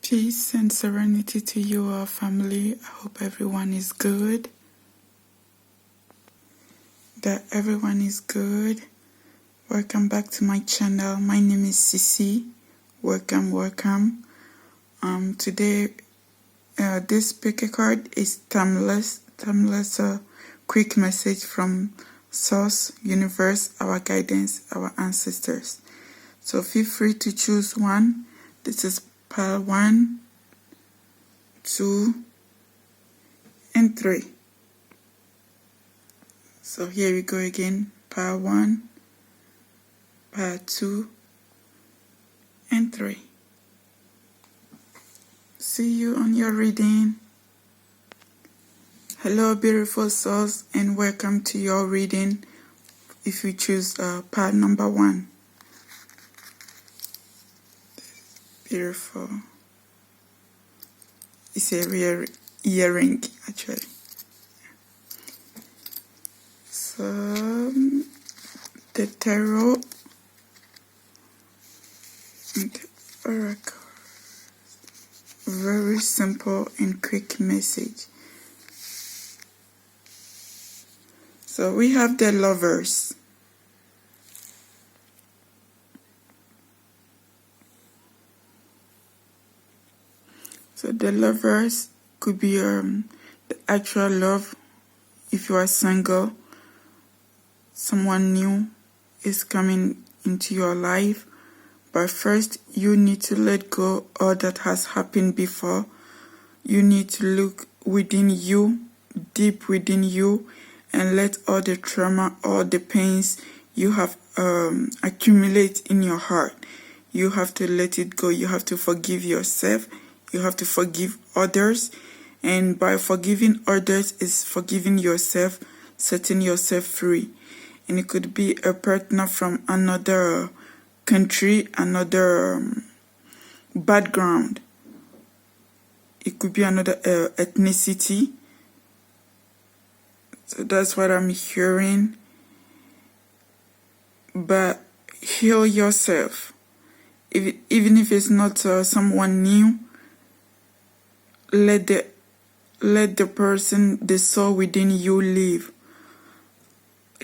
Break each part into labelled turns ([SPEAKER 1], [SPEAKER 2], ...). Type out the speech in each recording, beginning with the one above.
[SPEAKER 1] Peace and serenity to you, our family. I hope everyone is good. That everyone is good. Welcome back to my channel. My name is Sisi. Welcome. Today, this picker card is timeless. Quick message from Source, Universe, our guidance, our ancestors. So feel free to choose one. This is pile 1, 2, and 3. So here we go again. Pile 1, pile 2, and 3. See you on your reading. Hello, beautiful souls, and welcome to your reading. If you choose pile number 1. Beautiful. It's a rare earring, actually. So, the tarot and the oracle. Very simple and quick message. So, we have the Lovers. So the Lovers could be the actual love. If you are single, someone new is coming into your life. But first, you need to let go all that has happened before. You need to look within you, deep within you, and let all the trauma, all the pains you have accumulate in your heart. You have to let it go. You have to forgive yourself. You have to forgive others, and by forgiving others is forgiving yourself, setting yourself free. And it could be a partner from another country, another background. It could be another ethnicity. So that's what I'm hearing. But heal yourself. Even if it's not someone new, let the person, the soul within you live.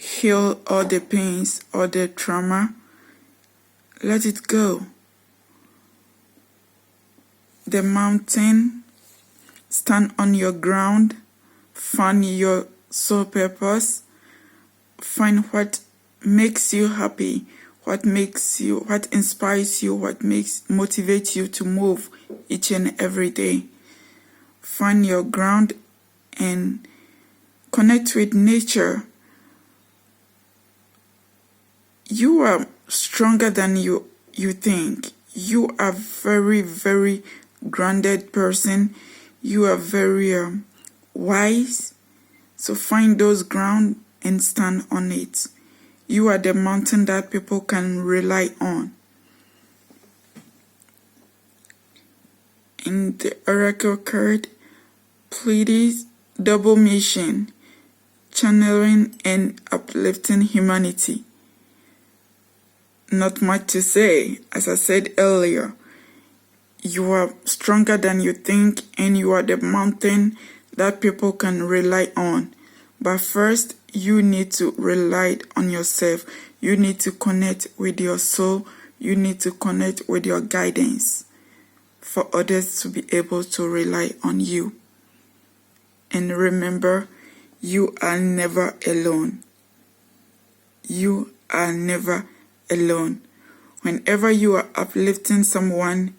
[SPEAKER 1] Heal all the pains, all the trauma. Let it go. The mountain, stand on your ground, find your soul purpose, find what makes you happy, what inspires you, what motivates you to move each and every day. Find your ground and connect with nature. You are stronger than you think. You are very, very grounded person. You are very wise. So find those ground and stand on it. You are the mountain that people can rely on. In the oracle card, Pleiades, double mission, channeling and uplifting humanity. Not much to say. As I said earlier, you are stronger than you think, and you are the mountain that people can rely on. But first, you need to rely on yourself. You need to connect with your soul. You need to connect with your guidance for others to be able to rely on you. And remember, you are never alone. You are never alone. Whenever you are uplifting someone,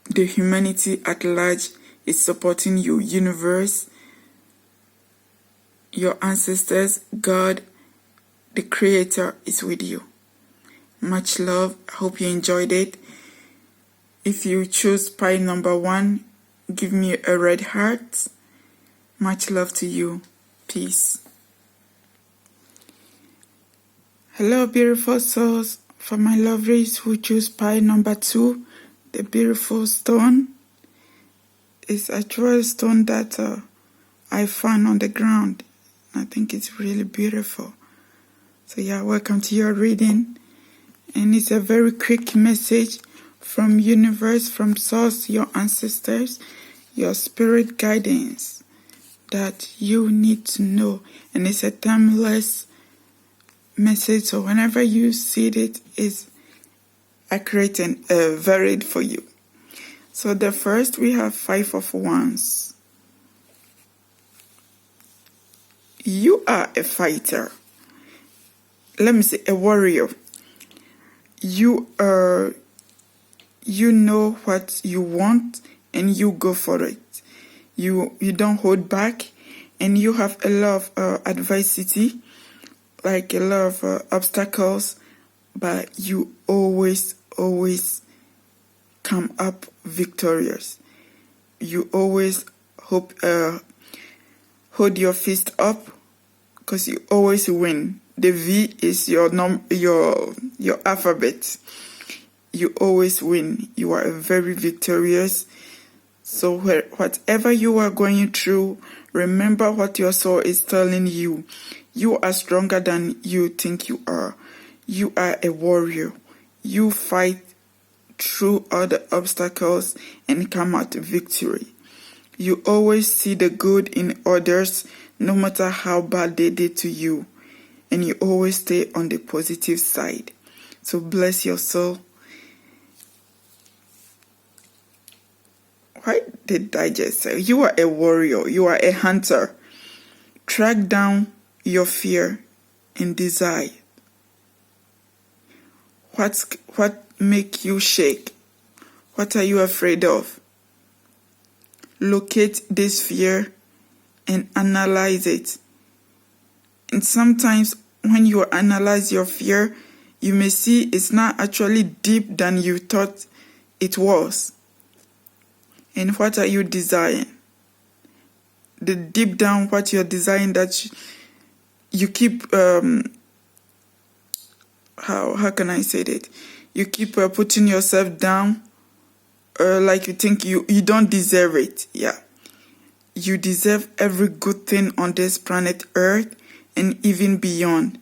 [SPEAKER 1] the humanity at large is supporting you. Universe, your ancestors, God, the Creator is with you. Much love. I hope you enjoyed it. If you choose pile number 1, give me a red heart. Much love to you. Peace. Hello, beautiful souls. For my lovelies who choose pile number 2, the beautiful stone is actually a stone that I found on the ground. I think it's really beautiful. So yeah, welcome to your reading. And it's a very quick message from universe, from source, your ancestors, your spirit guidance that you need to know. And it's a timeless message, so whenever you see it, it's accurate and varied for you. So the first, we have 5 of Wands. You are a fighter. Let me say a warrior. You know what you want and you go for it. You don't hold back, and you have a lot of adversity, like a lot of obstacles, but you always come up victorious. You always hold your fist up, because you always win. The V is your alphabet. You always win. You are very victorious. So whatever you are going through, remember what your soul is telling you. You are stronger than you think you are. You are a warrior. You fight through all the obstacles and come out victory. You always see the good in others, no matter how bad they did to you. And you always stay on the positive side. So bless your soul. Why did I just say? You are a warrior. You are a hunter. Track down your fear and desire. What make you shake? What are you afraid of? Locate this fear and analyze it. And sometimes when you analyze your fear, you may see it's not actually deep than you thought it was. And what are you desiring? The deep down what you're desiring, that you keep, how can I say that? You keep putting yourself down, like you think you don't deserve it. Yeah. You deserve every good thing on this planet Earth and even beyond.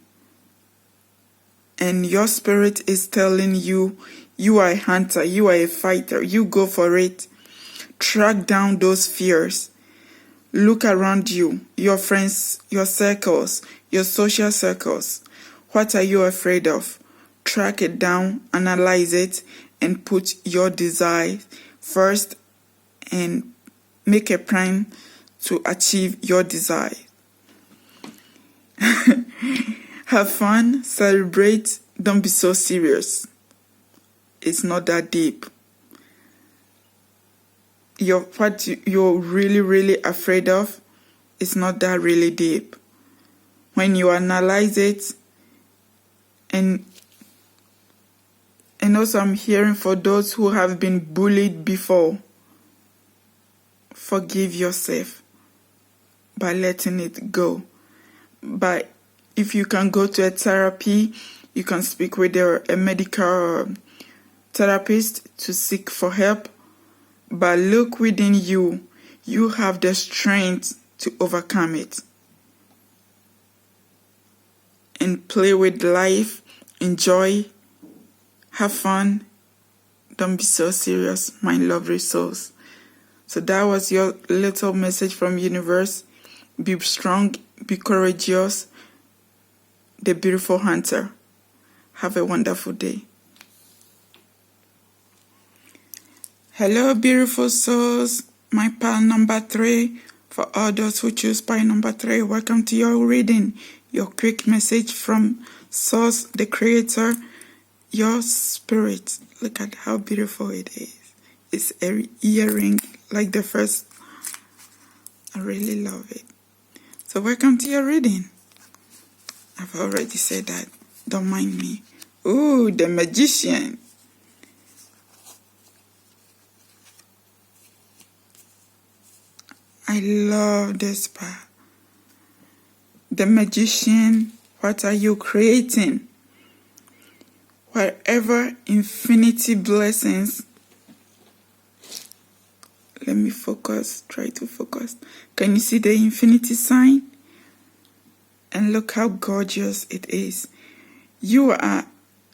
[SPEAKER 1] And your spirit is telling you, you are a hunter, you are a fighter, you go for it. Track down those fears. Look around you, your friends, your circles, your social circles. What are you afraid of? Track it down, analyze it, and put your desire first and make a plan to achieve your desire. Have fun, celebrate, don't be so serious. It's not that deep. What you're really afraid of is not that really deep. When you analyze it, and also I'm hearing for those who have been bullied before, forgive yourself by letting it go. But if you can go to a therapy, you can speak with a medical therapist to seek for help. But look within you. You have the strength to overcome it. And play with life. Enjoy. Have fun. Don't be so serious, my lovely souls. So that was your little message from universe. Be strong. Be courageous. The beautiful hunter. Have a wonderful day. Hello, beautiful souls. My pile number 3. For all those who choose pile number 3, welcome to your reading. Your quick message from Source, the Creator, your spirit. Look at how beautiful it is. It's an earring like the first. I really love it. So welcome to your reading. I've already said that. Don't mind me. Ooh, the Magician. I love this part. The Magician, what are you creating? Whatever infinity blessings. Let me focus, try to focus. Can you see the infinity sign? And look how gorgeous it is. You are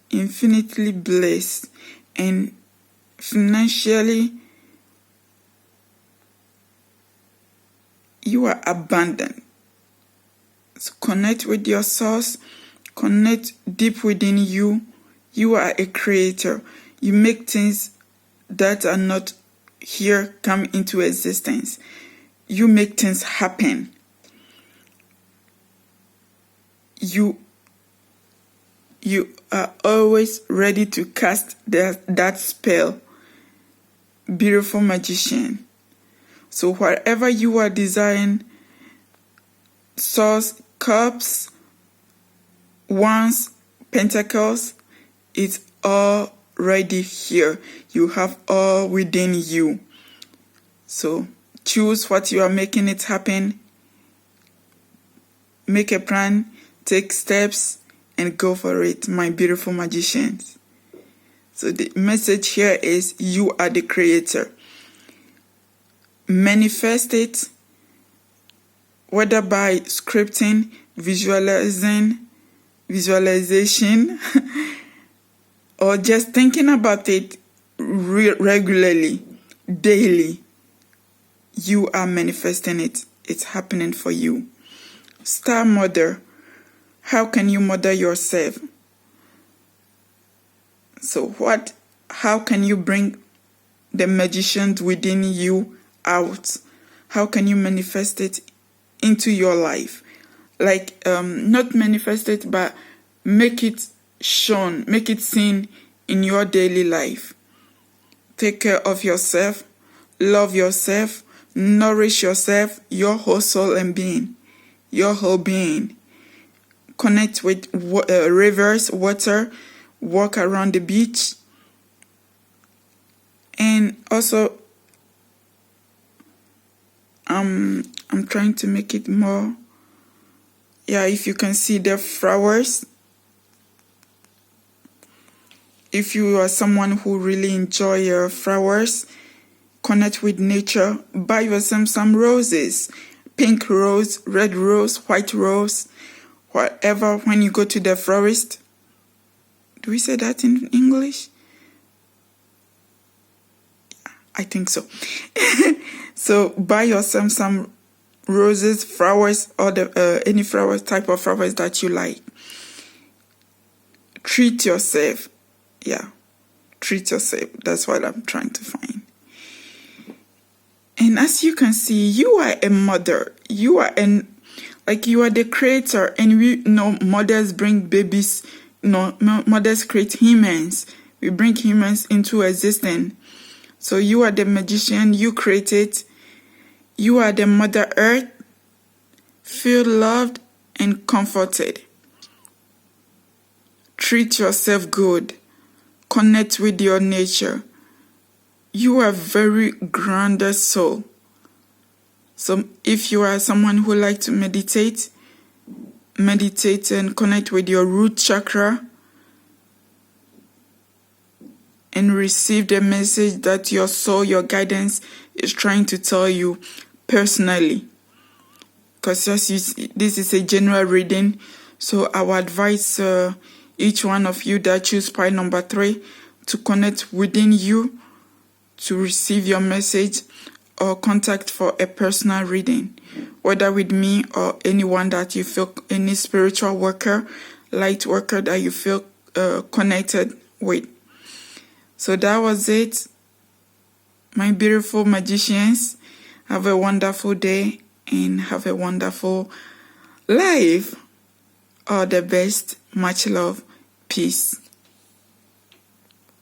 [SPEAKER 1] infinitely blessed, and financially, you are abundant. So connect with your source, connect deep within you. You are a creator. You make things that are not here come into existence. You make things happen. You are always ready to cast that spell. Beautiful magician. So whatever you are desiring, source, cups, wands, pentacles, it's already here. You have all within you. So choose what you are making it happen. Make a plan, take steps, and go for it, my beautiful magicians. So the message here is you are the creator. Manifest it, whether by scripting, visualization, or just thinking about it regularly, daily. You are manifesting it. It's happening for you. Star mother. How can you mother yourself? So how can you bring the magicians within you out? How can you manifest it into your life? Like, not manifest it, but make it shown, make it seen in your daily life. Take care of yourself, love yourself, nourish yourself, your whole soul and being, your whole being. Connect with rivers, water, walk around the beach. And also, I'm trying to make it more. Yeah, if you can see the flowers. If you are someone who really enjoy your flowers, connect with nature. Buy yourself some roses. Pink rose, red rose, white rose. Whatever, when you go to the florist. Do we say that in English? I think so. So buy yourself some roses, flowers, or any flowers, type of flowers that you like. Treat yourself. Yeah, treat yourself. That's what I'm trying to find. And as you can see, you are a mother. You are you are the creator, and we know mothers bring babies. Mothers create humans. We bring humans into existence. So you are the magician. You created. You are the Mother Earth. Feel loved and comforted. Treat yourself good. Connect with your nature. You are a very grounded soul. So if you are someone who likes to meditate and connect with your root chakra and receive the message that your soul, your guidance is trying to tell you personally. Because this is a general reading, so I would advise each one of you that choose pile number 3 to connect within you to receive your message or contact for a personal reading, whether with me or anyone that you feel, any spiritual worker, light worker that you feel connected with. So that was it, my beautiful magicians. Have a wonderful day and have a wonderful life. All the best. Much love. Peace.